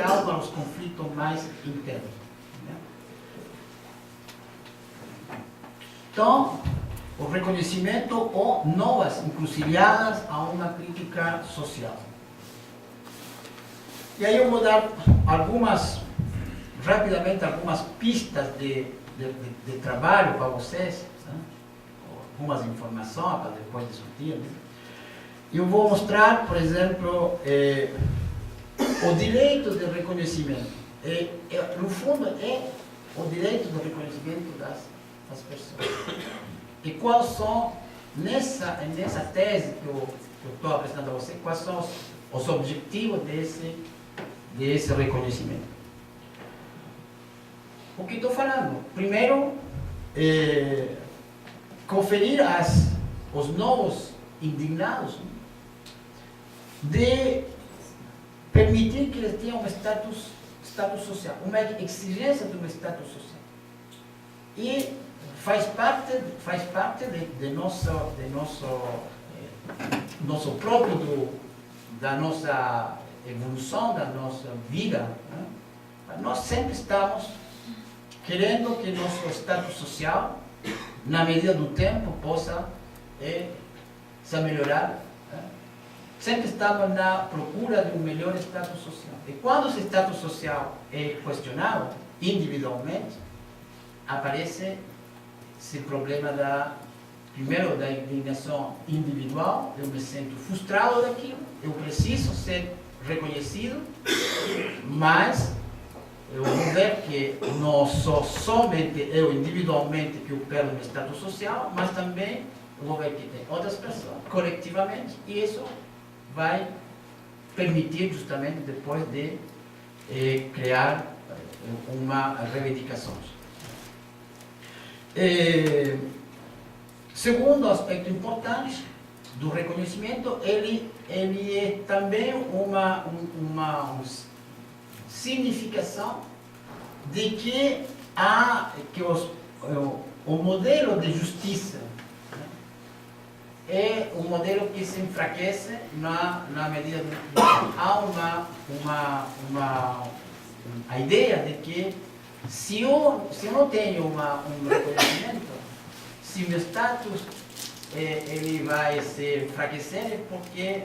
voltado para os conflitos mais internos. Né? Então, o reconhecimento ou novas encruzilhadas a uma crítica social. E aí eu vou dar rapidamente, algumas pistas de trabalho para vocês, né? Algumas informações para depois discutir. Né? Eu vou mostrar, por exemplo, o direito de reconhecimento. No fundo, é o direito de reconhecimento das pessoas. E quais são, nessa tese que eu estou apresentando a você, quais são os objetivos desse reconhecimento. O que estou falando? Primeiro, conferir aos novos indignados de permitir que eles tenham um status social, uma exigência de um status social. E faz parte nosso próprio, da nossa evolução, da nossa vida. Né? Nós sempre estamos querendo que nosso status social, na medida do tempo, possa se melhorar. Né? Sempre estamos na procura de um melhor status social. E quando esse status social é questionado individualmente, aparece esse problema primeiro da indignação individual. Eu me sinto frustrado daquilo, eu preciso ser reconhecido, mas eu vou ver que não sou somente eu individualmente que eu perdo meu status social, mas também eu vou ver que tem outras pessoas, coletivamente, e isso vai permitir justamente depois de criar uma reivindicação. Segundo aspecto importante do reconhecimento, ele é também uma significação de que o modelo de justiça, né, é um modelo que se enfraquece na medida que há a ideia de que se eu não tenho um reconhecimento, se meu status ele vai se enfraquecer, porque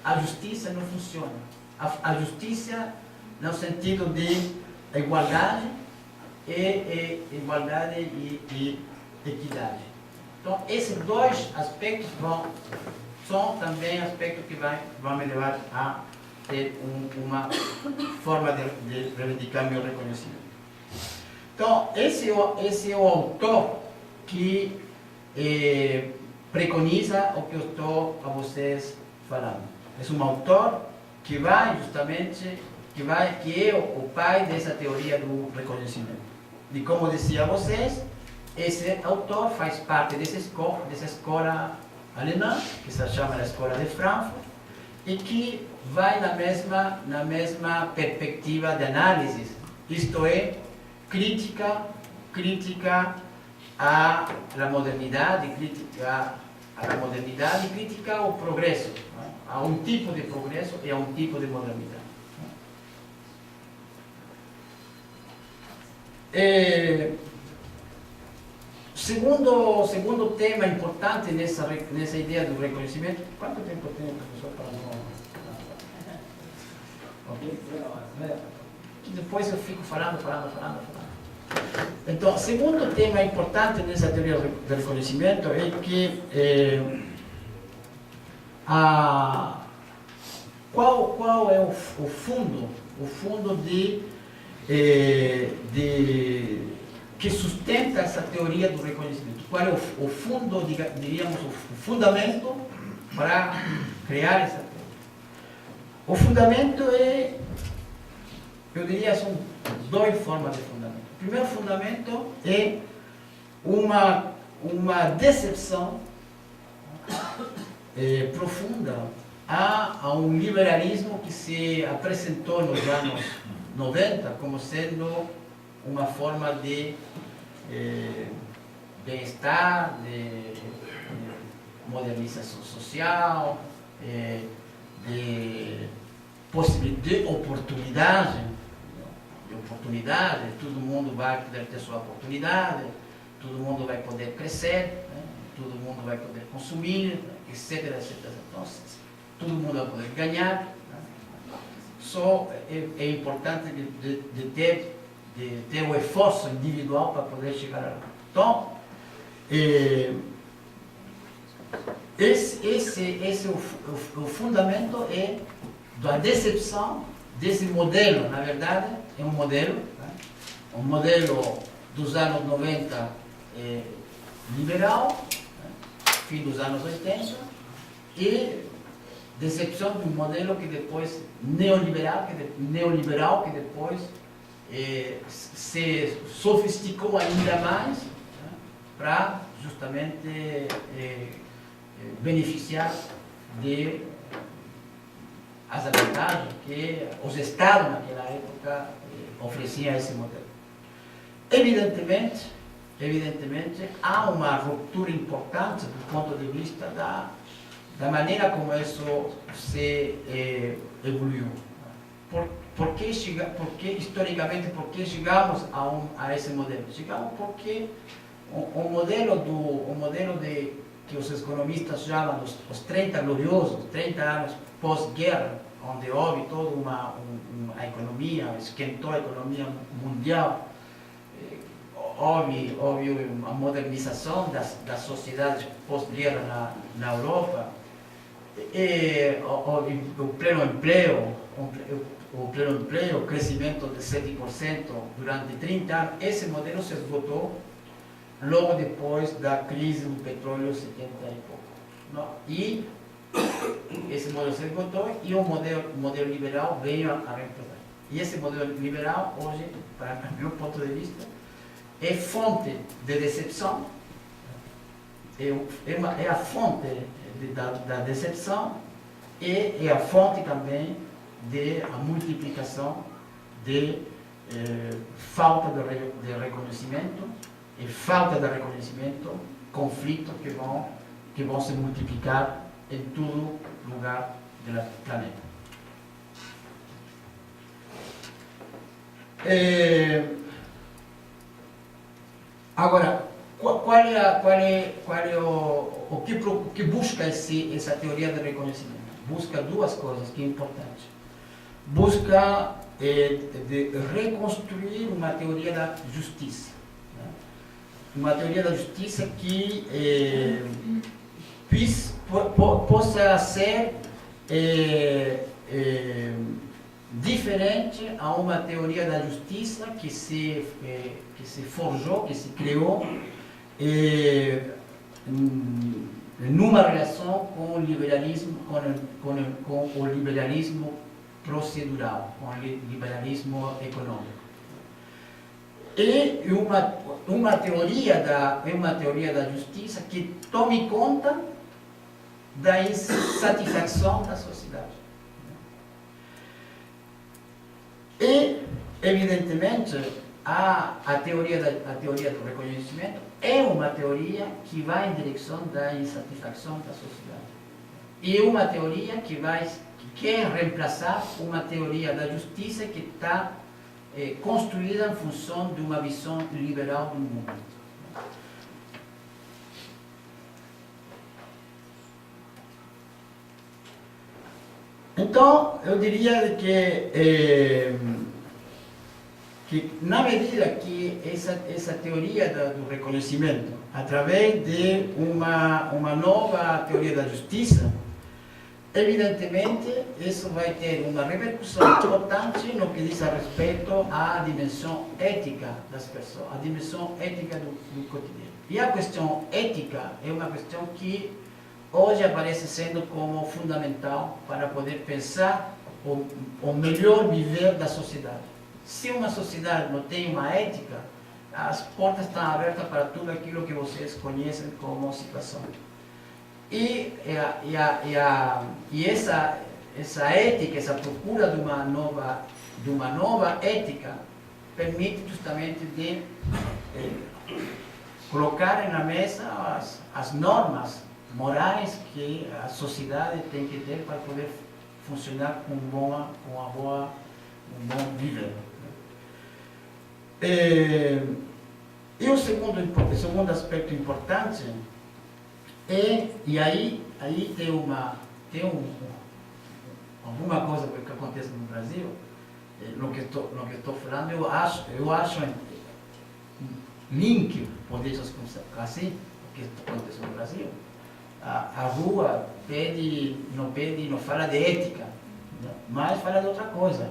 a justiça não funciona. A justiça no sentido de igualdade e equidade. Então, esses dois aspectos são também aspectos que vão me levar a ter uma forma de reivindicar meu reconhecimento. Então, esse é o autor que preconiza o que eu estou a vocês falando. É um autor que vai justamente, que é o pai dessa teoria do reconhecimento. E como dizia a vocês, esse autor faz parte dessa escola alemã, que se chama a Escola de Frankfurt, e que vai na mesma perspectiva de análise, isto é, crítica à modernidade, crítica ao progresso, né? A um tipo de progresso e a um tipo de modernidade. Segundo tema importante nessa ideia do reconhecimento. Quanto tempo tem, professor, para não... Ok? Depois eu fico falando. Então, segundo tema importante nessa teoria do reconhecimento é que qual é o fundo que sustenta essa teoria do reconhecimento? Qual é o fundo, diríamos, o fundamento para criar essa teoria? O fundamento eu diria, são duas formas de fundamento. O primeiro fundamento é uma decepção profunda a um liberalismo que se apresentou nos anos 90 como sendo uma forma de bem-estar, de modernização social, de possibilidade de oportunidade, todo mundo vai poder ter sua oportunidade, todo mundo vai poder crescer, né? Todo mundo vai poder consumir, etc, etc. Então, todo mundo vai poder ganhar. Né? Só é importante de ter o esforço individual para poder chegar lá. Então, esse é o fundamento da decepção desse modelo. Na verdade, é um modelo, né? Um modelo dos anos 90 liberal, né? Fim dos anos 80, e decepção de um modelo que depois neoliberal, que depois se sofisticou ainda mais, né? Para justamente beneficiar de as vantagens que os estados naquela época ofereciam a esse modelo. Evidentemente, há uma ruptura importante do ponto de vista da maneira como isso se evoluiu. Porque historicamente, por que chegamos a esse modelo? Chegamos porque o modelo que os economistas chamam os 30 gloriosos, 30 anos pós-guerra, onde houve toda uma economia, esquentou a economia mundial, houve uma modernização das sociedades pós-guerra na Europa, houve o pleno emprego, o crescimento de 7% durante 30 anos. Esse modelo se esgotou logo depois da crise do petróleo 70 e pouco. Não? E esse modelo se esgotou e o modelo liberal veio a reemplazar. E esse modelo liberal, hoje, para o meu ponto de vista, é fonte de decepção, é a fonte da decepção e é a fonte também da multiplicação de falta de reconhecimento, e falta de reconhecimento, conflitos que vão se multiplicar em todo lugar do planeta. Agora, qual é o que busca essa teoria de reconhecimento? Busca duas coisas que é importante. Busca de reconstruir uma teoria da justiça. Né? Uma teoria da justiça que possa ser diferente a uma teoria da justiça que se forjou, que se criou numa relação com o liberalismo, com o liberalismo procedural, com o liberalismo econômico. E uma teoria da justiça que tome conta da insatisfação da sociedade. E, evidentemente, a teoria do reconhecimento é uma teoria que vai em direção da insatisfação da sociedade. E é uma teoria que quer reemplaçar uma teoria da justiça que está construída em função de uma visão liberal do mundo. Então, eu diria que na medida que essa teoria do reconhecimento, através de uma nova teoria da justiça, evidentemente isso vai ter uma repercussão importante no que diz a respeito à dimensão ética das pessoas, à dimensão ética do cotidiano. E a questão ética é uma questão que hoje aparece sendo como fundamental para poder pensar o melhor viver da sociedade. Se uma sociedade não tem uma ética, as portas estão abertas para tudo aquilo que vocês conhecem como situação. E essa ética, essa procura de uma nova ética, permite justamente de colocar na mesa as normas morais que a sociedade tem que ter para poder funcionar com um bom viver. E o segundo aspecto importante e aí tem alguma coisa que acontece no Brasil, no que estou falando, eu acho link, podemos assim, o que acontece no Brasil. A rua não fala de ética, mas fala de outra coisa.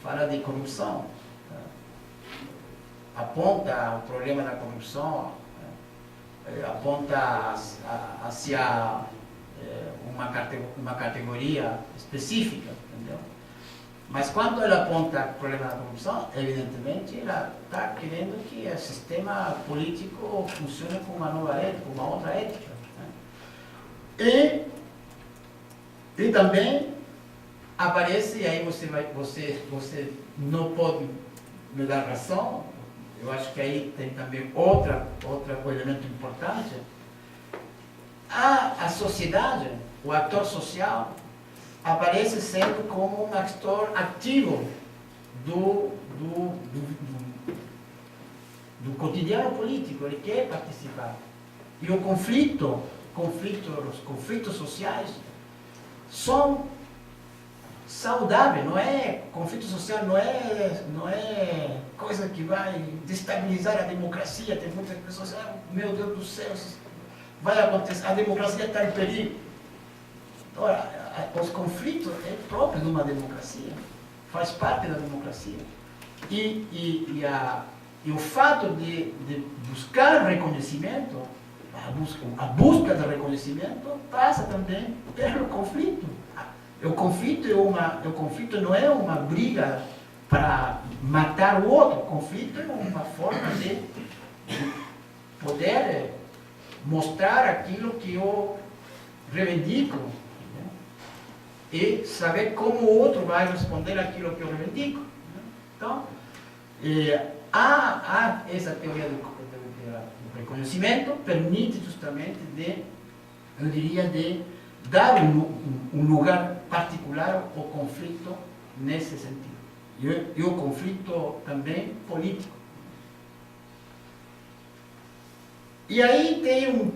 Fala de corrupção. Aponta o problema da corrupção, aponta hacia uma categoria específica, entendeu? Mas quando ela aponta o problema da corrupção, evidentemente ela está querendo que o sistema político funcione com uma nova ética, com uma outra ética, né? E também aparece, e aí você não pode me dar razão, eu acho que aí tem também outro elemento importante. A sociedade, o ator social, aparece sendo como um ator ativo do cotidiano político, ele quer participar. E os conflitos sociais são saudáveis, conflito social não é coisa que vai destabilizar a democracia. Tem muitas pessoas, meu Deus do céu, vai acontecer, a democracia está em perigo. Ora, os conflitos é próprio de uma democracia, faz parte da democracia. E o fato de buscar reconhecimento, a busca de reconhecimento passa também pelo conflito. O conflito não é uma briga para matar o outro. O conflito é uma forma de poder mostrar aquilo que eu reivindico, né? E saber como o outro vai responder aquilo que eu reivindico, né? Então, há essa teoria do reconhecimento, permite justamente eu diria, de dar um lugar particular ao conflito nesse sentido. E o conflito também político. E aí tem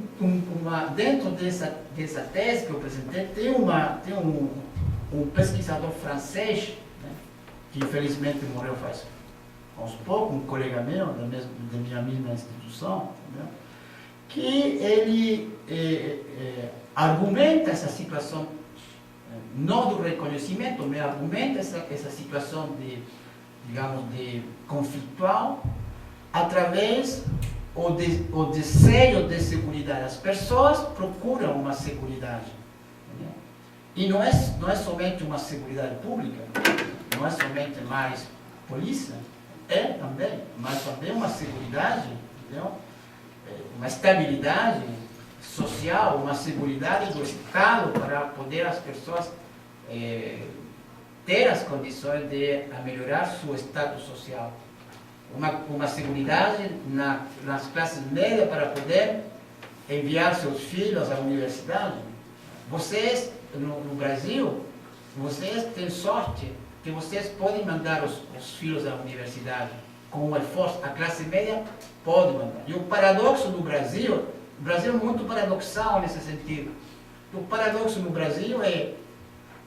dentro dessa tese que eu apresentei, tem um pesquisador francês, né, que infelizmente morreu faz uns poucos, um colega meu, da minha mesma instituição, né, que ele argumenta essa situação, não do reconhecimento, mas argumenta essa situação de conflitual através o desejo de segurança. As pessoas procuram uma segurança, né? E não é somente uma segurança pública, não é somente mais polícia, também, mas também uma segurança, entendeu? Uma estabilidade social, uma segurança do Estado para poder as pessoas ter as condições de melhorar seu status social. Uma segurança nas classes médias para poder enviar seus filhos à universidade. Vocês, no Brasil, vocês têm sorte que vocês podem mandar os filhos à universidade com o esforço. A classe média pode mandar. E o paradoxo do Brasil, o Brasil é muito paradoxal nesse sentido. O paradoxo no Brasil é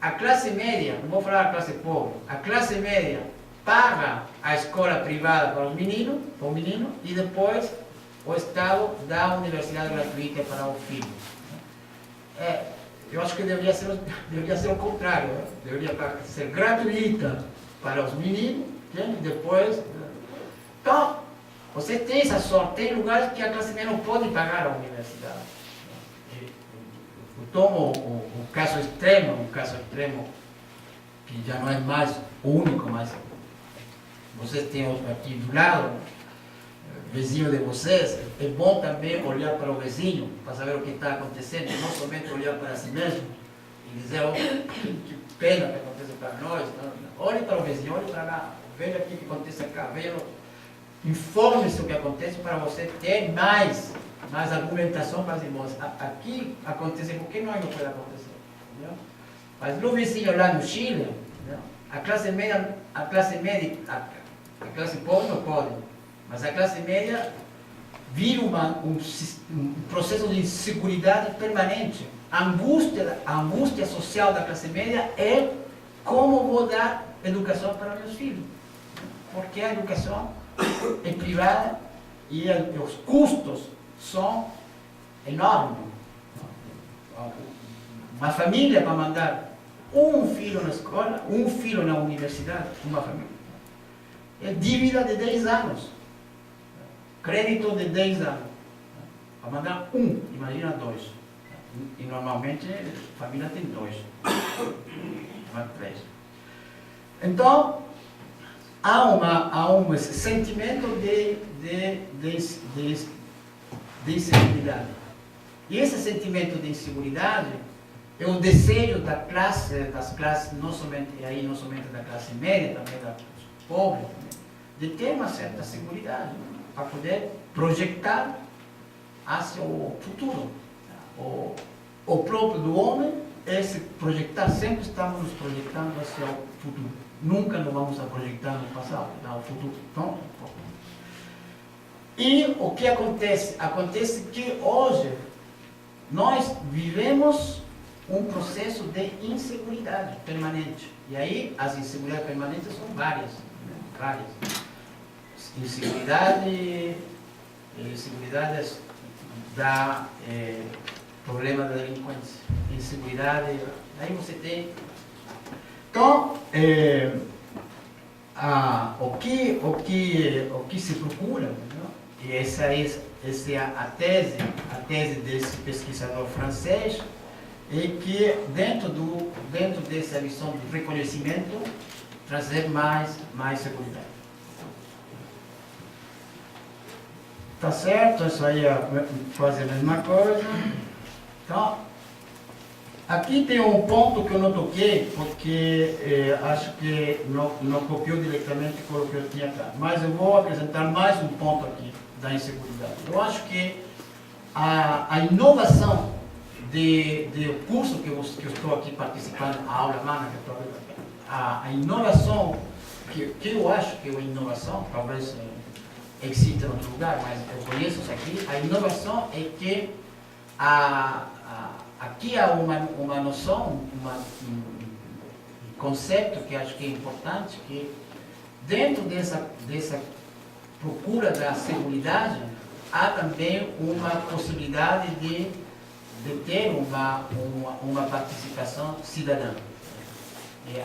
a classe média, não vou falar a classe pobre, a classe média paga a escola privada para o menino, e depois o Estado dá a universidade gratuita para o filho. Eu acho que deveria ser o contrário, né? Deveria ser gratuita para os meninos, e depois... Então, você tem essa sorte, tem lugares que a classe média não pode pagar a universidade. Eu tomo o caso extremo, que já não é mais o único, mas vocês têm aqui do lado, vizinho de vocês, é bom também olhar para o vizinho, para saber o que está acontecendo, não somente olhar para si mesmo e dizer, que pena que acontece para nós. Não. Olhe para o vizinho, olhe para lá, veja o que acontece cá, informe-se o que acontece para você ter mais argumentação para dizer, aqui acontece, por que não pode acontecer? Entendeu? Mas no vizinho lá no Chile, entendeu? A classe pobre não pode, mas a classe média vive um processo de insegurança permanente. A angústia social da classe média é como vou dar educação para meus filhos. Porque a educação é privada e os custos são enormes. Uma família para mandar um filho na escola, um filho na universidade, uma família. É dívida de 10 anos. Crédito de 10 anos. Para mandar um, imagina 2. E normalmente a família tem 2. Não 3. Então, há um sentimento de inseguridade. E esse sentimento de inseguridade é o desejo das classes, não somente da classe média, também da pobre, de ter uma certa segurança, para poder projetar hacia o futuro. O próprio do homem é se projetar, sempre estamos nos projetando hacia o futuro. Nunca nos vamos a projetar no passado, no futuro. Então, e o que acontece? Acontece que hoje nós vivemos um processo de insegurança permanente. E aí as inseguranças permanentes são várias. Inseguranças da problema da delinquência. Insegurança, aí você tem. Então, o que se procura, não? E essa é a tese desse pesquisador francês, é que dentro dessa visão do reconhecimento, trazer mais segurança. Tá certo? Isso aí é quase a mesma coisa. Então, aqui tem um ponto que eu não toquei, porque acho que não copiou diretamente com o que eu tinha cá. Mas eu vou apresentar mais um ponto aqui da insegurança. Eu acho que a inovação do curso que eu estou aqui participando, a aula magna que eu estou a inovação, que eu acho que é uma inovação, talvez exista em outro lugar, mas eu conheço isso aqui, a inovação é que aqui há uma noção, um conceito que acho que é importante, que dentro dessa procura da segurança, há também uma possibilidade de ter uma participação cidadã.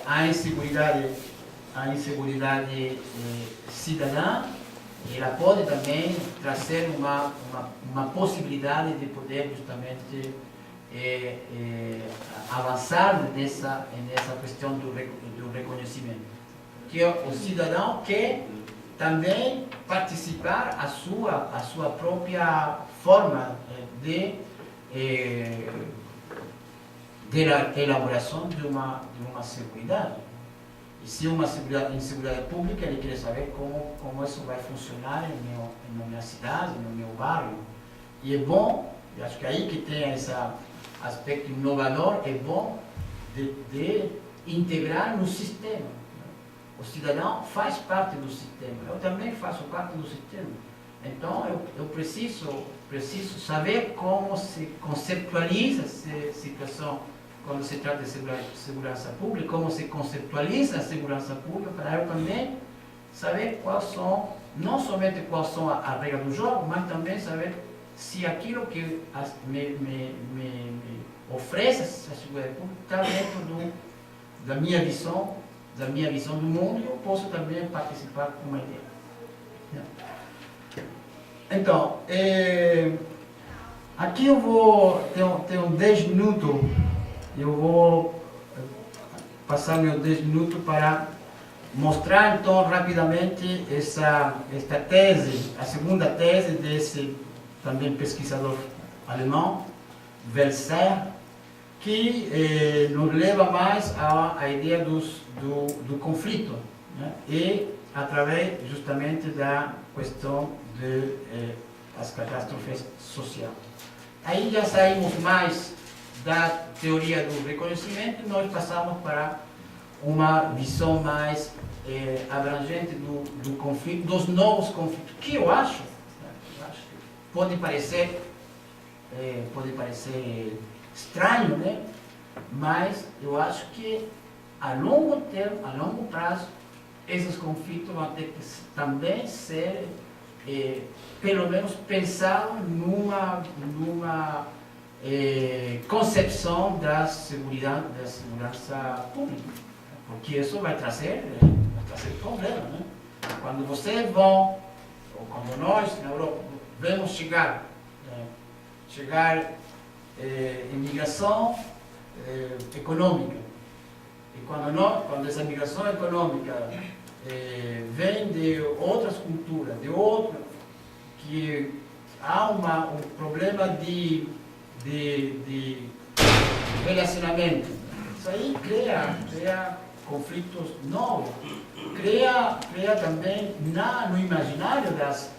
A insegurança cidadã, ela pode também trazer uma possibilidade de poder justamente avançar nessa questão do reconhecimento. Que o cidadão quer também participar a sua própria forma de elaboração de uma segurança. E se uma insegurança pública, ele quer saber como isso vai funcionar na minha cidade, no meu bairro. E é bom, eu acho que aí que tem esse aspecto inovador, é bom de integrar no sistema. O cidadão faz parte do sistema, eu também faço parte do sistema. Então, eu preciso saber como se conceptualiza essa situação quando se trata de segurança pública, como se conceptualiza a segurança pública, para eu também saber quais são, não somente quais são as regras do jogo, mas também saber se aquilo que me oferece essa segurança pública está dentro da minha visão do mundo, e eu posso também participar com uma ideia. Então, aqui eu vou ter 10 minutos, eu vou passar meus 10 minutos para mostrar então rapidamente esta tese, a segunda tese desse também pesquisador alemão, Welser, que nos leva mais à ideia do conflito, né? E através justamente da questão das catástrofes sociais. Aí já saímos mais da teoria do reconhecimento, nós passamos para uma visão mais abrangente do conflito, dos novos conflitos, que eu acho que pode parecer estranho, né? Mas eu acho que a longo termo, a longo prazo, esses conflitos vão ter que também ser, pelo menos, pensados numa concepção da segurança pública, porque isso vai trazer problemas, né? Quando vocês vão, ou quando nós na Europa vemos chegar imigração econômica, e quando essa migração econômica vem de outras culturas, que há um problema de relacionamento, isso aí cria conflitos novos, cria também no imaginário das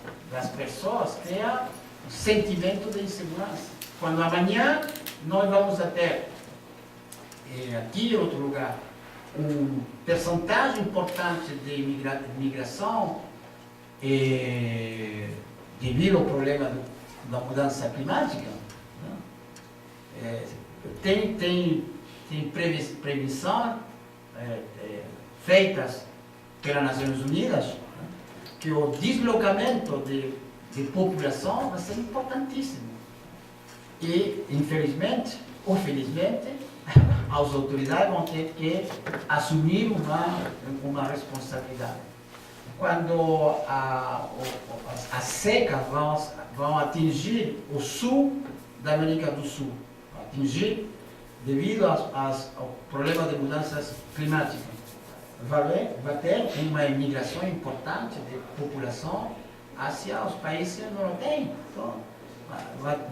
pessoas, cria um sentimento de insegurança. Quando amanhã nós vamos até aqui em outro lugar, percentagem importante de imigração devido ao problema da mudança climática, né? Tem previsão feitas pelas Nações Unidas, né, que o deslocamento de população vai ser importantíssimo. E, infelizmente ou felizmente, as autoridades vão ter que assumir uma responsabilidade. Quando as secas vão atingir o sul da América do Sul, devido ao problema de mudanças climáticas, vai ter uma imigração importante de população hacia os países europeus. Então,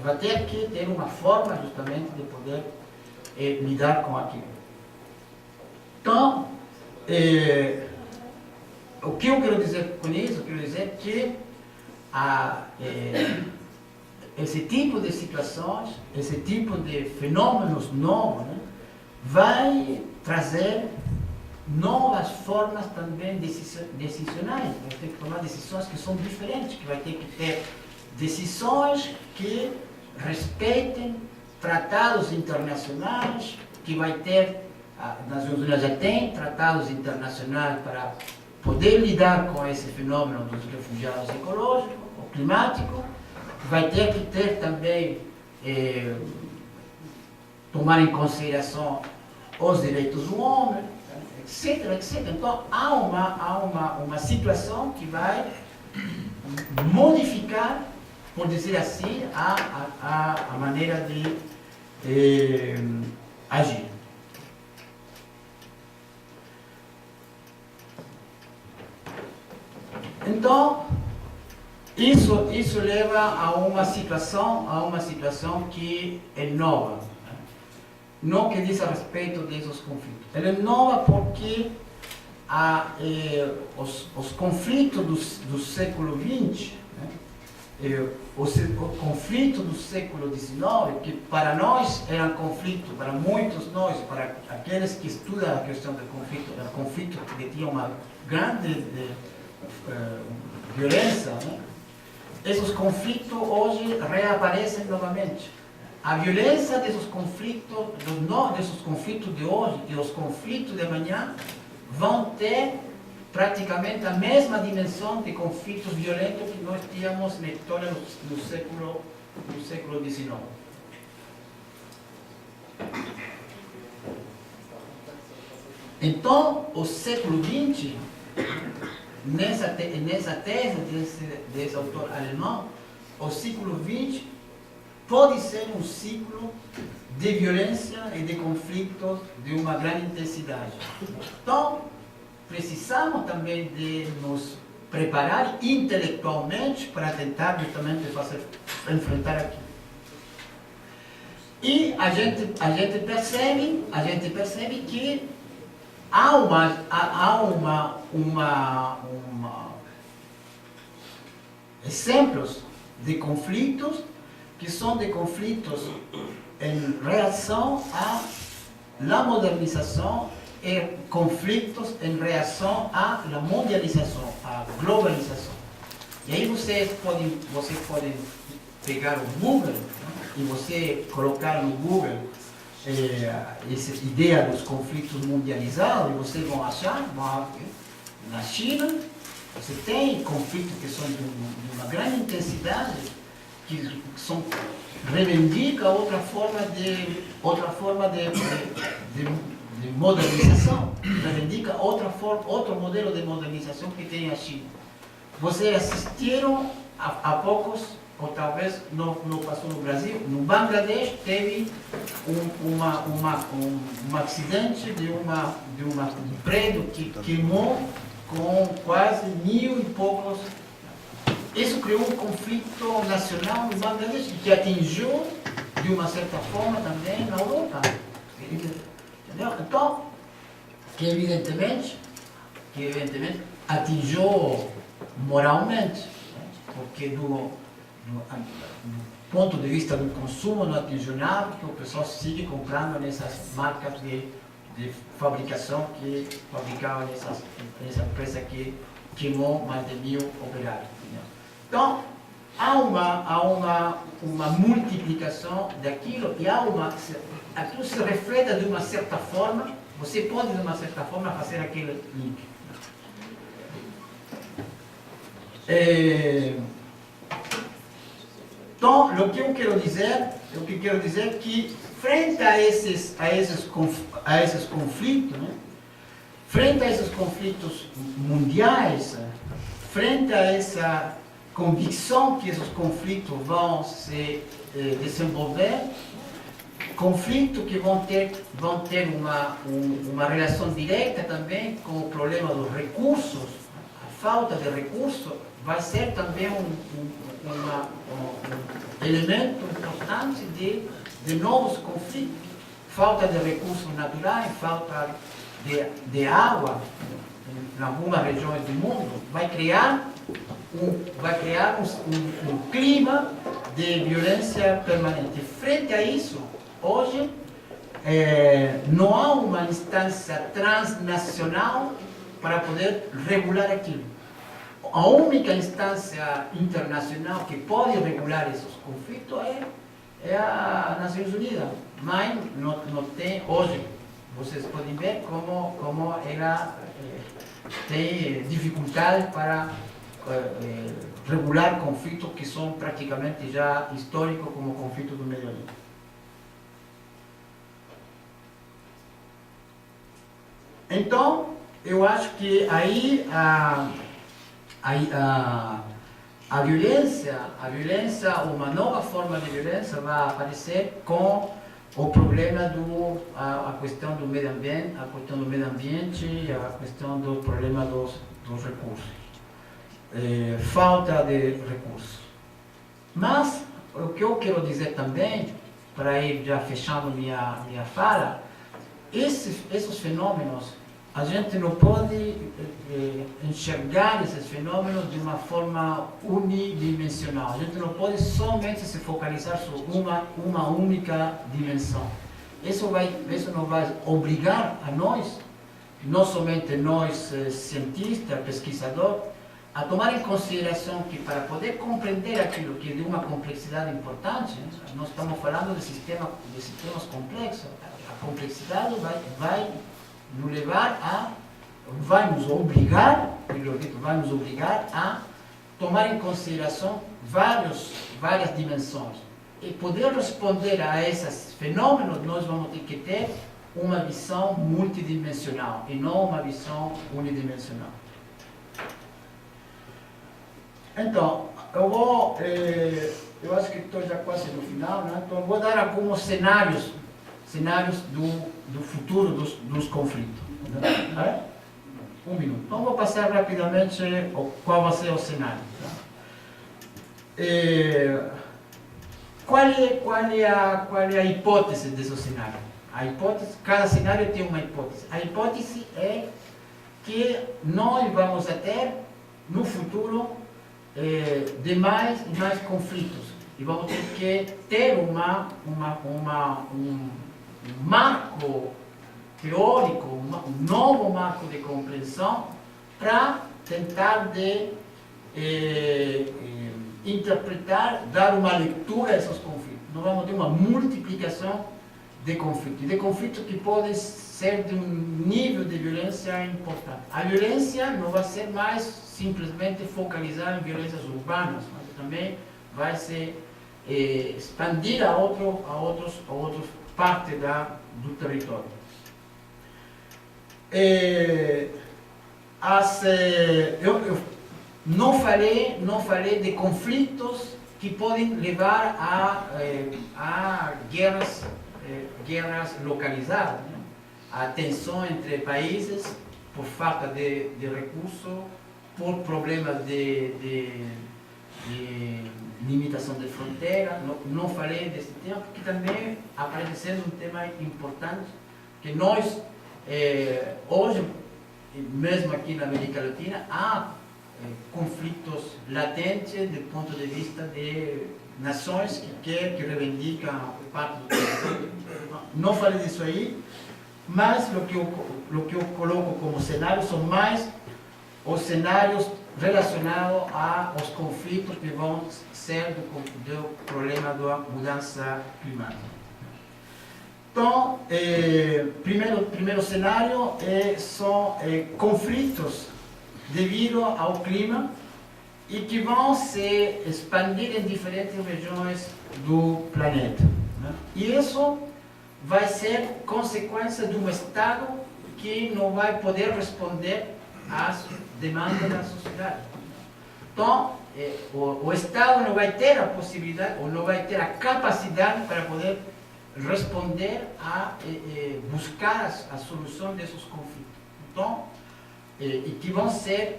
vai ter que ter uma forma justamente de poder lidar com aquilo. Então, o que eu quero dizer com isso? Eu quero dizer que esse tipo de situações, esse tipo de fenômenos novos, né, vai trazer novas formas também decisionais. Vai ter que tomar decisões que são diferentes, que vai ter que ter decisões que respeitem tratados internacionais, que vai ter, as Nações Unidas já tem tratados internacionais para poder lidar com esse fenômeno dos refugiados ecológicos ou climáticos, vai ter que ter também, tomar em consideração os direitos do homem, etc, etc. Então, há uma situação que vai modificar, por dizer assim, a maneira de agir. Então, isso leva a uma situação que é nova, né? Não que diz a respeito desses conflitos. Ela é nova porque os conflitos do século XX, né? O conflito do século XIX, que para nós era um conflito, para muitos nós, para aqueles que estudam a questão do conflito, era um conflito que tinha uma grande violência, né? Esses conflitos hoje reaparecem novamente. A violência desses conflitos de hoje e os conflitos de amanhã vão ter praticamente a mesma dimensão de conflitos violentos que nós tínhamos na história do século XIX. Então, o século XX, nessa tese desse autor alemão, o século XX pode ser um ciclo de violência e de conflitos de uma grande intensidade. Então, precisamos também de nos preparar intelectualmente para tentar justamente enfrentar aquilo. E a gente percebe que há exemplos de conflitos que são de conflitos em reação à modernização e conflitos em reação à mundialização, à globalização. E aí vocês podem pegar o Google, né, e você colocar no Google essa ideia dos conflitos mundializados, e vocês vão achar, na China, você tem conflitos que são de uma grande intensidade, que reivindicam outra forma de modernização, reivindica outro modelo de modernização que tem a China. Vocês assistiram há poucos, ou talvez não passou no Brasil, no Bangladesh teve um acidente de um prédio que queimou com quase 1000 e poucos. Isso criou um conflito nacional no Bangladesh que atingiu, de uma certa forma, também na Europa. Entendeu? Então, que evidentemente atingiu moralmente, porque do ponto de vista do consumo não atingiu nada, porque o pessoal sigue comprando nessas marcas de fabricação que fabricavam nessa empresa que queimou mais de 1000 operários. Então, há uma multiplicação daquilo e aquilo se reflete de uma certa forma, você pode de uma certa forma fazer aquele link. Então, o que eu quero dizer é que frente a esses conflitos, né, frente a esses conflitos mundiais, frente a essa convicção que esses conflitos vão se desenvolver, conflitos que vão ter uma relação direta também com o problema dos recursos, a falta de recursos vai ser também um elemento importante de novos conflitos. Falta de recursos naturais, falta de água em algumas regiões do mundo, vai criar um clima de violência permanente. Frente a isso, hoje, não há uma instância transnacional para poder regular aquilo. A única instância internacional que pode regular esses conflitos é a Nações Unidas, mas não tem hoje. Vocês podem ver como ela tem dificuldade para regular conflitos que são praticamente já históricos, como o conflito do Médio Oriente. Então, eu acho que aí a violência, uma nova forma de violência vai aparecer com o problema a questão do meio ambiente, e a questão do problema dos recursos. Falta de recursos. Mas o que eu quero dizer também, para ir já fechando minha fala, esses fenômenos, a gente não pode enxergar esses fenômenos de uma forma unidimensional. A gente não pode somente se focalizar sobre uma única dimensão. Isso não vai obrigar a nós, não somente nós cientistas, pesquisadores, a tomar em consideração que para poder compreender aquilo que é de uma complexidade importante, nós estamos falando de sistemas complexos, a complexidade vai nos levar vai nos obrigar a tomar em consideração várias dimensões. E poder responder a esses fenômenos, nós vamos ter que ter uma visão multidimensional e não uma visão unidimensional. Então, eu acho que estou já quase no final, né? Então, vou dar alguns cenários do futuro dos conflitos. Né? Um minuto. Então, vou passar rapidamente qual vai ser o cenário. Tá? Qual é a hipótese desse cenário? Cada cenário tem uma hipótese. A hipótese é que nós vamos ter, no futuro, de mais e mais conflitos. e vamos ter que ter um marco teórico, um novo marco de compreensão para tentar interpretar, dar uma leitura a esses conflitos. Nós vamos ter uma multiplicação de conflitos que podem ser de um nível de violência importante. A violência não vai ser mais simplesmente focalizada em violências urbanas, mas também vai se expandir a outras partes do território. Eu não falei de conflitos que podem levar a guerras localizadas, né? A tensão entre países por falta de recursos, por problemas de limitação de fronteira. Não falei desse tema, porque também aparece sendo um tema importante, que nós, hoje, mesmo aqui na América Latina, há conflitos latentes do ponto de vista de nações que reivindicam parte do território. Não falei disso aí, mas o que eu coloco como cenário são mais os cenários relacionados aos conflitos que vão ser do problema da mudança climática. Então, primeiro cenário são conflitos devido ao clima e que vão se expandir em diferentes regiões do planeta, né? E isso vai ser consequência de um Estado que não vai poder responder às demandas da sociedade. Então, o Estado não vai ter a possibilidade, ou não vai ter a capacidade para poder responder a buscar a solução desses conflitos. Então, e que vão se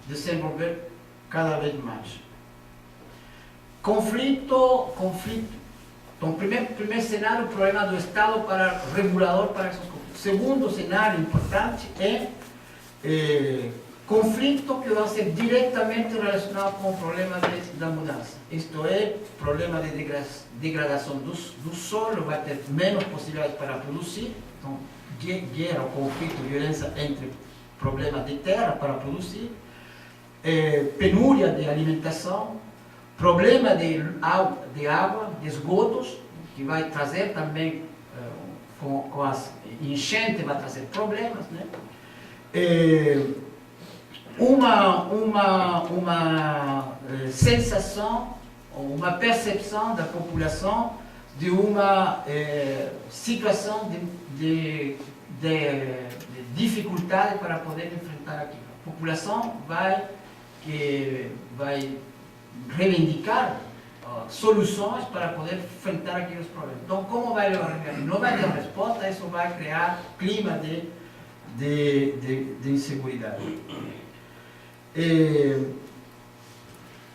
desenvolver cada vez mais. Conflito. Então, primeiro cenário, o problema do Estado regulador para esses conflitos. Segundo cenário importante é conflito que vai ser diretamente relacionado com o problema da mudança. Isto é, problema de degradação do solo, vai ter menos possibilidades para produzir. Então, guerra, conflito, violência entre problemas de terra para produzir, penúria de alimentação, problema de água, de esgotos, que vai trazer também, com as enchentes, vai trazer problemas, né? Uma sensação, uma percepção da população de uma situação de dificuldade para poder enfrentar aquilo. A população vai reivindicar soluções para poder enfrentar aqueles problemas. Então, como vai levar? Não vai ter resposta, isso vai criar clima de inseguridade.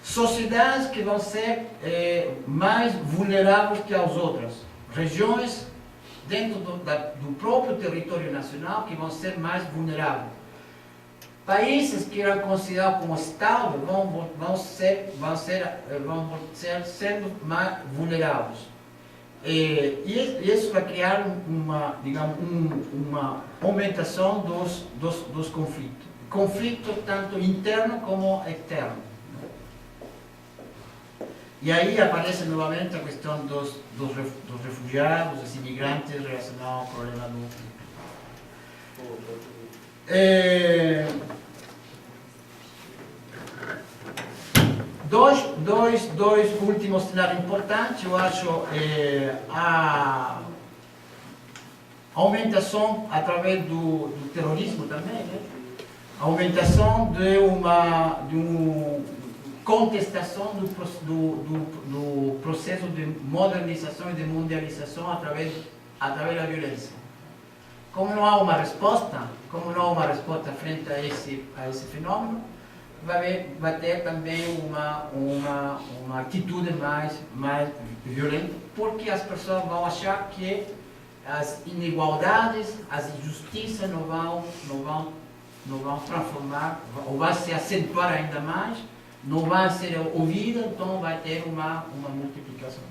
Sociedades que vão ser mais vulneráveis que as outras. Regiões dentro do próprio território nacional que vão ser mais vulneráveis. Países que eram considerados como Estado vão ser sendo mais vulneráveis. E isso vai criar uma aumentação dos conflitos. Conflito tanto interno como externo. E aí aparece novamente a questão dos refugiados, dos imigrantes relacionados ao problema do conflito. Dois últimos cenários importantes, eu acho, a aumentação através do terrorismo também, né? A aumentação de uma contestação do processo de modernização e de mundialização através da violência. Como não há uma resposta, frente a esse fenômeno, vai ter também uma atitude mais violenta, porque as pessoas vão achar que as inigualdades, as injustiças não vão transformar, ou vai se acentuar ainda mais, não vai ser ouvida, então vai ter uma multiplicação.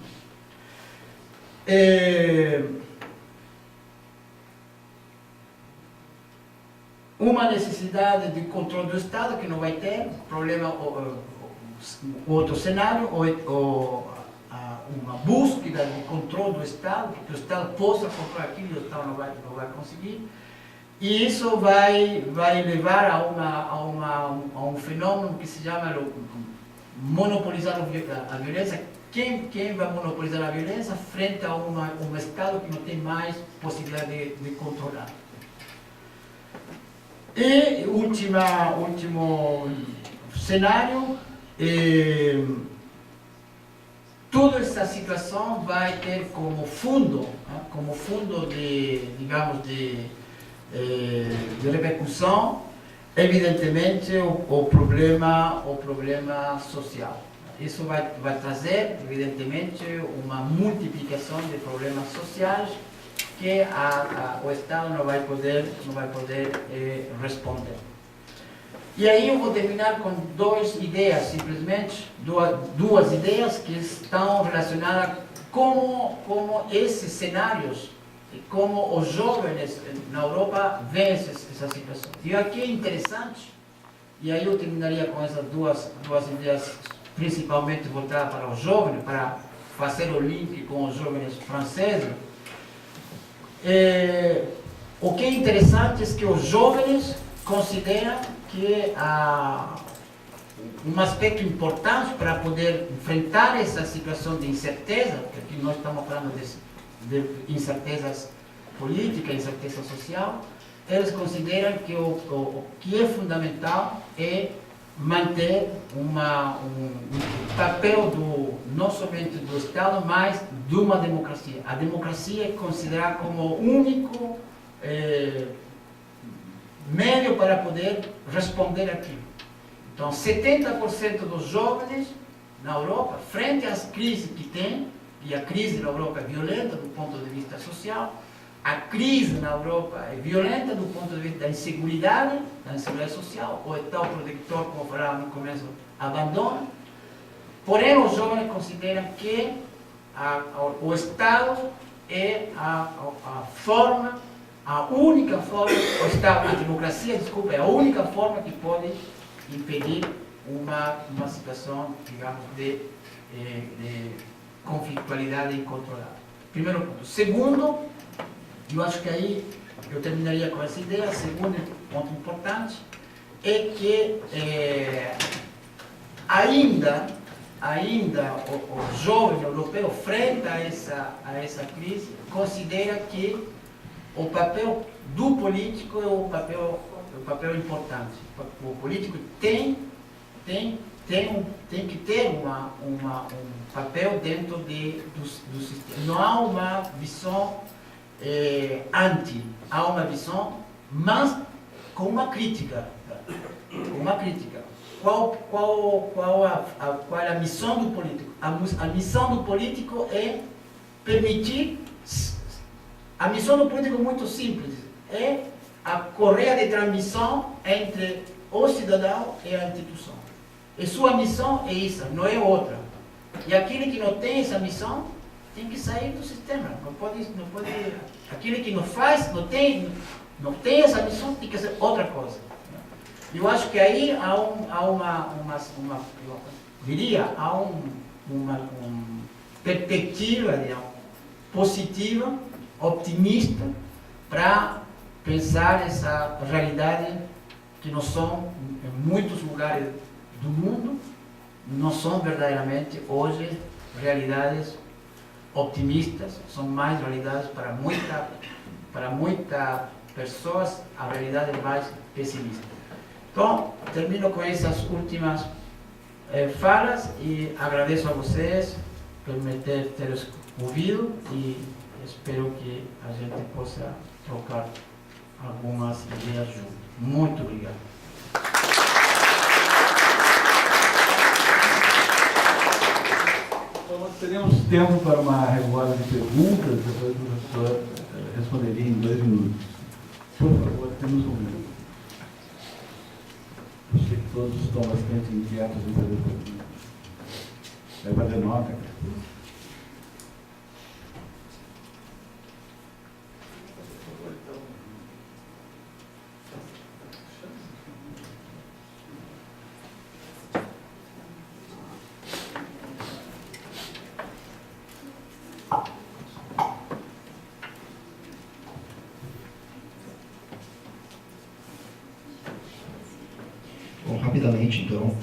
Uma necessidade de controle do Estado que não vai ter, problema, outro cenário, uma búsqueda de controle do Estado, que o Estado possa controlar aquilo e o Estado não vai conseguir. E isso vai levar a um fenômeno que se chama monopolizar a violência. Quem vai monopolizar a violência frente a um Estado que não tem mais possibilidade de controlar? E último cenário, toda essa situação vai ter como fundo de, digamos, de repercussão, evidentemente, o problema social. Isso vai trazer, evidentemente, uma multiplicação de problemas sociais que o Estado não vai poder responder. E aí eu vou terminar com duas ideias, simplesmente, duas ideias que estão relacionadas com esses cenários e como os jovens na Europa veem essa situação. E aqui é interessante, e aí eu terminaria com essas duas ideias, principalmente voltadas para os jovens, para fazer o link com os jovens franceses. O que é interessante é que os jovens consideram que um aspecto importante para poder enfrentar essa situação de incerteza, porque aqui nós estamos falando de incertezas políticas, incerteza social, eles consideram que o que é fundamental é manter um papel não somente do Estado, mas de uma democracia. A democracia é considerada como o único meio para poder responder aquilo. Então, 70% dos jovens na Europa, frente às crises que tem, e a crise na Europa é violenta do ponto de vista social, a crise na Europa é violenta do ponto de vista da inseguridade social, o Estado protetor, como falava no começo, abandona. Porém, os jovens consideram que o Estado é a única forma, a democracia, desculpa, é a única forma que pode impedir uma situação, digamos, de conflitualidade incontrolável. Primeiro ponto. Segundo, eu acho que aí eu terminaria com essa ideia. Segundo ponto importante é que ainda o jovem europeu, frente a essa crise, considera que o papel do político é o papel importante. O político tem que ter um papel dentro do sistema. Não há uma visão há uma visão, mas com uma crítica. Qual é a missão do político? A missão do político é permitir. A missão do político é muito simples. É a correia de transmissão entre o cidadão e a instituição. E sua missão é essa, não é outra. E aquele que não tem essa missão tem que sair do sistema. Não pode. Aquele que não faz, não tem essa missão, tem que ser outra coisa. Eu acho que aí há uma perspectiva, digamos, positiva, optimista, para pensar essa realidade que não são, em muitos lugares do mundo, não são verdadeiramente hoje realidades optimistas, são mais realidades para muitas pessoas, a realidade é mais pessimista. Então, termino com essas últimas falas e agradeço a vocês por me ter ouvido e espero que a gente possa trocar algumas ideias juntos. Muito obrigado. Então, nós teremos tempo para uma revoada de perguntas, depois o professor responderia em 2 minutos. Por favor, temos um minuto. todos estão bastante inquietos em fazer perguntas. Vai fazer nota, cara. Bom, rapidamente, então,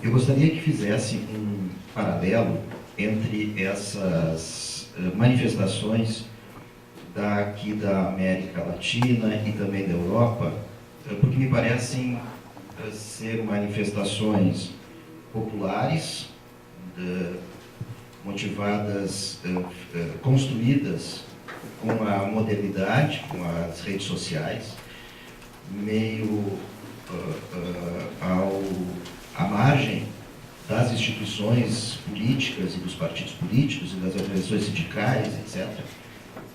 eu gostaria que fizesse um paralelo entre essas manifestações daqui da América Latina e também da Europa, porque me parecem ser manifestações populares, motivadas, construídas com a modernidade, com as redes sociais, meio à margem das instituições políticas e dos partidos políticos e das organizações sindicais, etc.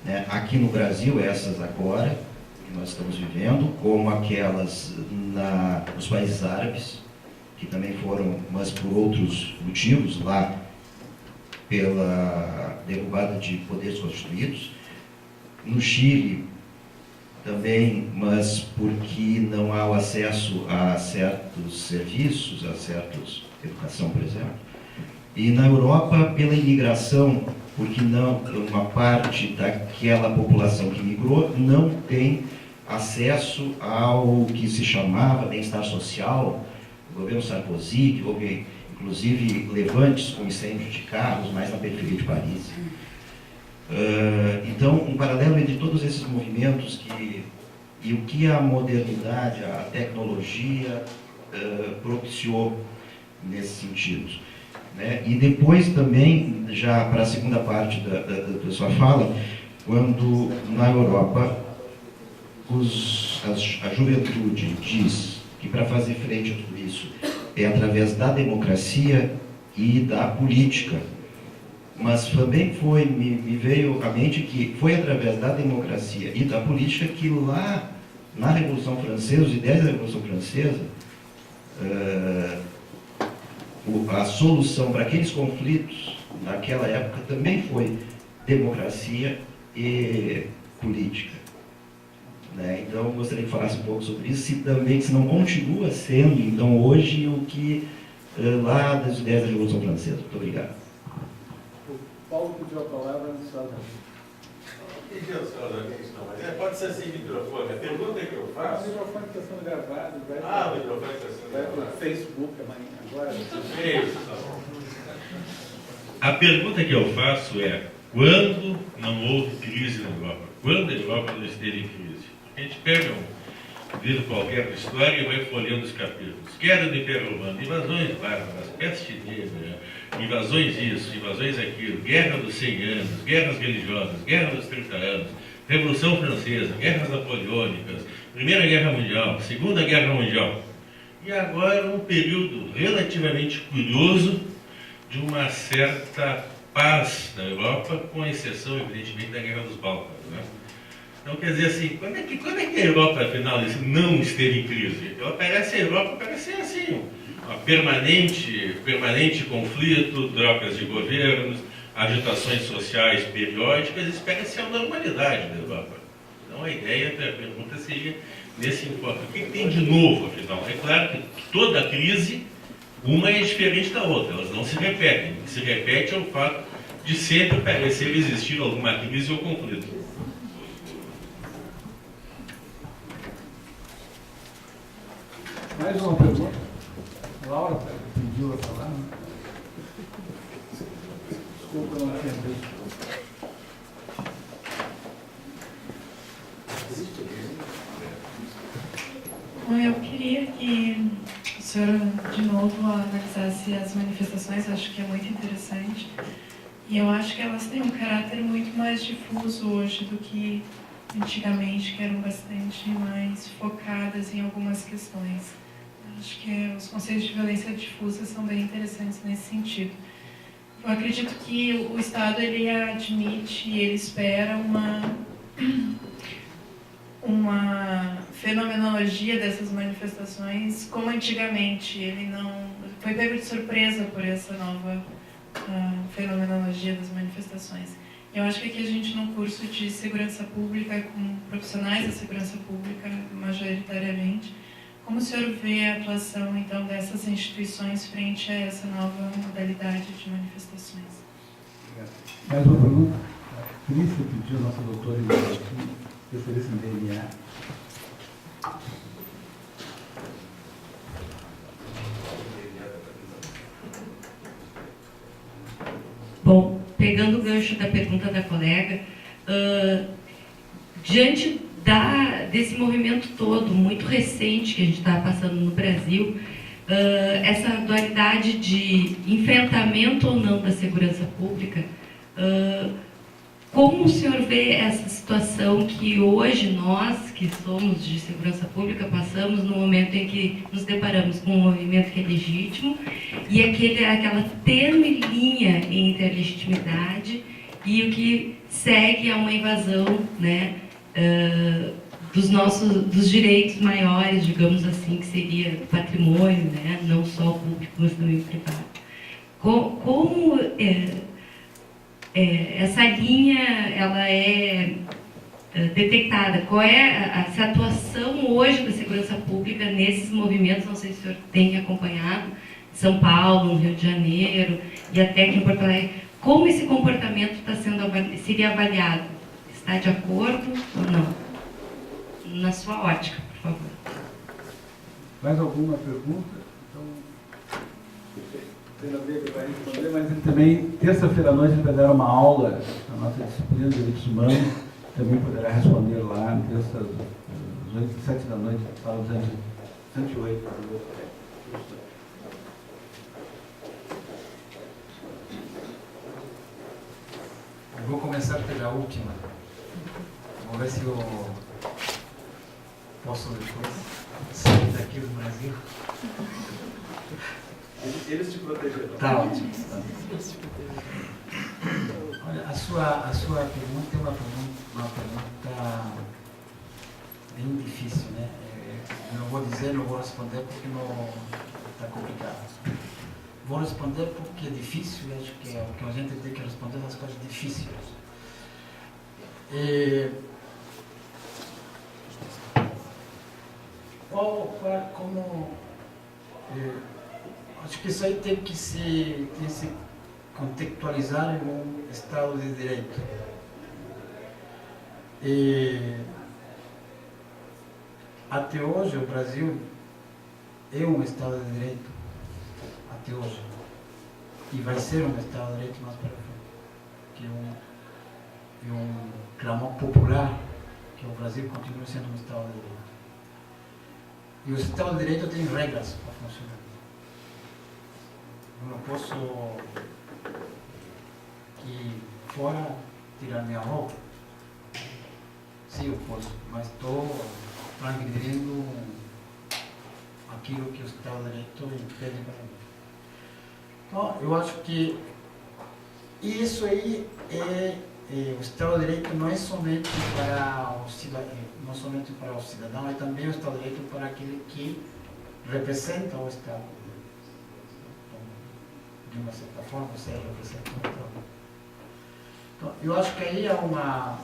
Né? Aqui no Brasil, essas agora, que nós estamos vivendo, como aquelas nos países árabes, que também foram, mas por outros motivos, lá pela derrubada de poderes constituídos. No Chile, também, mas porque não há o acesso a certos serviços, a certos educação, por exemplo. E na Europa, pela imigração, porque não uma parte daquela população que migrou não tem acesso ao que se chamava bem-estar social. O governo Sarkozy, que houve inclusive levantes com incêndio de carros, mais na periferia de Paris. Então, um paralelo entre todos esses movimentos e o que a modernidade, a tecnologia propiciou nesse sentido. Né? E depois também, já para a segunda parte da sua fala, quando na Europa a juventude diz que para fazer frente a tudo isso é através da democracia e da política, mas também me veio à mente que foi através da democracia e da política que lá na Revolução Francesa, os ideias da Revolução Francesa, a solução para aqueles conflitos naquela época também foi democracia e política. Né? Então, gostaria que falasse um pouco sobre isso, se não continua sendo, então, hoje, o que lá das ideias da Revolução Francesa. Muito obrigado. Paulo pediu a palavra no Estado. Pediu a senhora da questão, mas pode ser sem microfone. A pergunta que eu faço... O microfone está sendo gravado. O microfone está sendo gravado. Vai para o Facebook amanhã, agora. Isso, tá bom. A pergunta que eu faço é: quando não houve crise na Europa? Quando a Europa não esteve em crise? A gente pega um livro qualquer da história e vai folheando os capítulos. Queda do Império Romano, invasões bárbaras, peste negra, invasões isso, invasões aquilo, guerra dos 100 anos, guerras religiosas, guerra dos 30 anos, Revolução Francesa, guerras napoleônicas, Primeira Guerra Mundial, Segunda Guerra Mundial. E agora um período relativamente curioso de uma certa paz na Europa, com exceção, evidentemente, da Guerra dos Balcãs. Né? Então, quer dizer assim, quando é que a Europa, afinal, não esteve em crise? A Europa parece assim, um permanente conflito, trocas de governos, agitações sociais periódicas, espera-se a normalidade da Europa. Então, a ideia da pergunta seria nesse enfoque. O que tem de novo, afinal? É claro que toda crise, uma é diferente da outra, elas não se repetem. O que se repete é o fato de sempre parecer existir alguma crise ou conflito. Mais uma pergunta. Laura pediu a falar. Desculpa, eu não tinha visto. Bom, eu queria que o senhor, de novo, analisasse as manifestações, acho que é muito interessante. E eu acho que elas têm um caráter muito mais difuso hoje do que antigamente, que eram bastante mais focadas em algumas questões. Acho que os conceitos de violência difusa são bem interessantes nesse sentido. Eu acredito que o Estado ele admite e ele espera uma fenomenologia dessas manifestações como antigamente. Ele não foi pego de surpresa por essa nova fenomenologia das manifestações. Eu acho que aqui a gente, num curso de segurança pública, com profissionais da segurança pública, majoritariamente, como o senhor vê a atuação, então, dessas instituições frente a essa nova modalidade de manifestações? Mais uma pergunta? A Crícia pediu, nossa doutora em especialista em DNA. Bom, pegando o gancho da pergunta da colega, diante desse movimento todo, muito recente, que a gente está passando no Brasil, essa dualidade de enfrentamento ou não da segurança pública, como o senhor vê essa situação que hoje nós, que somos de segurança pública, passamos no momento em que nos deparamos com um movimento que é legítimo e aquela tênue linha entre a legitimidade e o que segue a uma invasão, né, dos direitos maiores, digamos assim, que seria patrimônio, né, não só o público, mas também o privado. Como essa linha ela é detectada? Qual é essa atuação hoje da segurança pública nesses movimentos? Não sei se o senhor tem acompanhado, em São Paulo, no Rio de Janeiro e até aqui em Porto Alegre. Como esse comportamento seria avaliado? Está de acordo ou não? Na sua ótica, por favor. Mais alguma pergunta? Então, Pedro Veiga vai responder, mas ele também, terça-feira à noite, ele vai dar uma aula na nossa disciplina de Direitos Humanos, também poderá responder lá, terça, às 7 da noite, sala 208. Eu vou começar pela última. Vamos ver se eu posso depois sair daqui do Brasil. Eles te protegerão. Tá ótimo. Olha, a sua pergunta é uma pergunta bem difícil, né? Eu não vou dizer, não vou responder porque não está complicado. Vou responder porque é difícil, acho que é o que a gente tem que responder as coisas difíceis. Acho que isso aí tem que se contextualizar em um Estado de Direito. Até hoje o Brasil é um Estado de Direito, até hoje, e vai ser um Estado de Direito mais para frente, que é um clamor popular que o Brasil continue sendo um Estado de Direito. E o Estado de Direito tem regras para funcionar. Eu não posso aqui fora tirar minha roupa. Sim, eu posso, mas estou transgredindo aquilo que o Estado de Direito impede para mim. Então, eu acho que isso aí o Estado de Direito não é somente para o cidadão, é também o Estado de Direito para aquele que representa o Estado. Então, de uma certa forma, você representa o Estado. Então, eu acho que aí há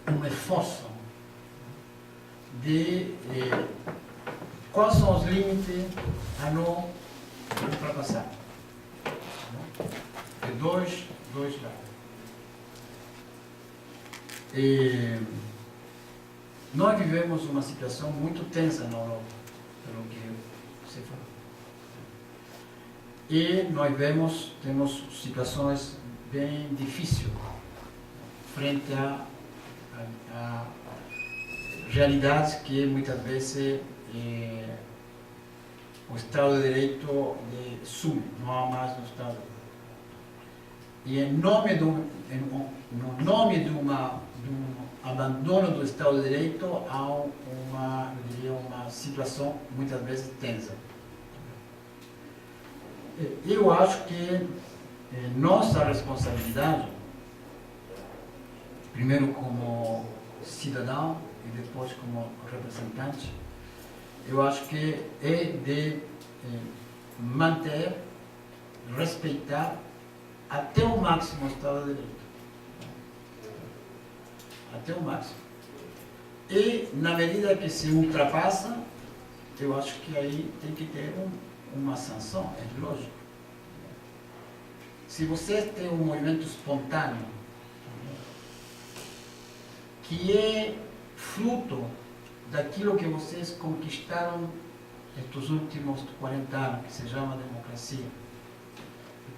um esforço de quais são os limites a não ultrapassar. De dois lados. Nós vivemos uma situação muito tensa na Europa, pelo que você falou. E nós temos situações bem difíceis frente a realidades que muitas vezes o Estado de Direito sume, não há mais no Estado de Direito. E em nome de um abandono do Estado de Direito, há uma situação muitas vezes tensa. Eu acho que nossa responsabilidade primeiro como cidadão e depois como representante, eu acho que é de manter, respeitar até o máximo o Estado de Direito. Até o máximo. E, na medida que se ultrapassa, eu acho que aí tem que ter uma sanção, é lógico. Se você tem um movimento espontâneo, que é fruto daquilo que vocês conquistaram estes últimos 40 anos, que se chama democracia,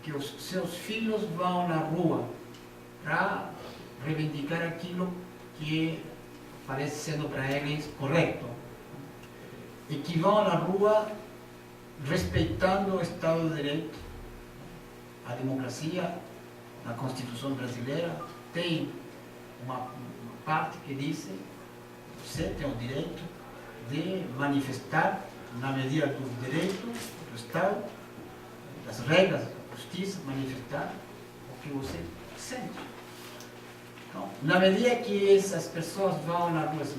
que os seus filhos vão na rua para reivindicar aquilo que parece sendo para eles correto, e que vão na rua respeitando o Estado de Direito, a democracia, a Constituição brasileira tem uma parte que diz: você tem o direito de manifestar, na medida do direito do Estado, das regras da justiça, manifestar o que você sente. Então, na medida que essas pessoas vão na rua se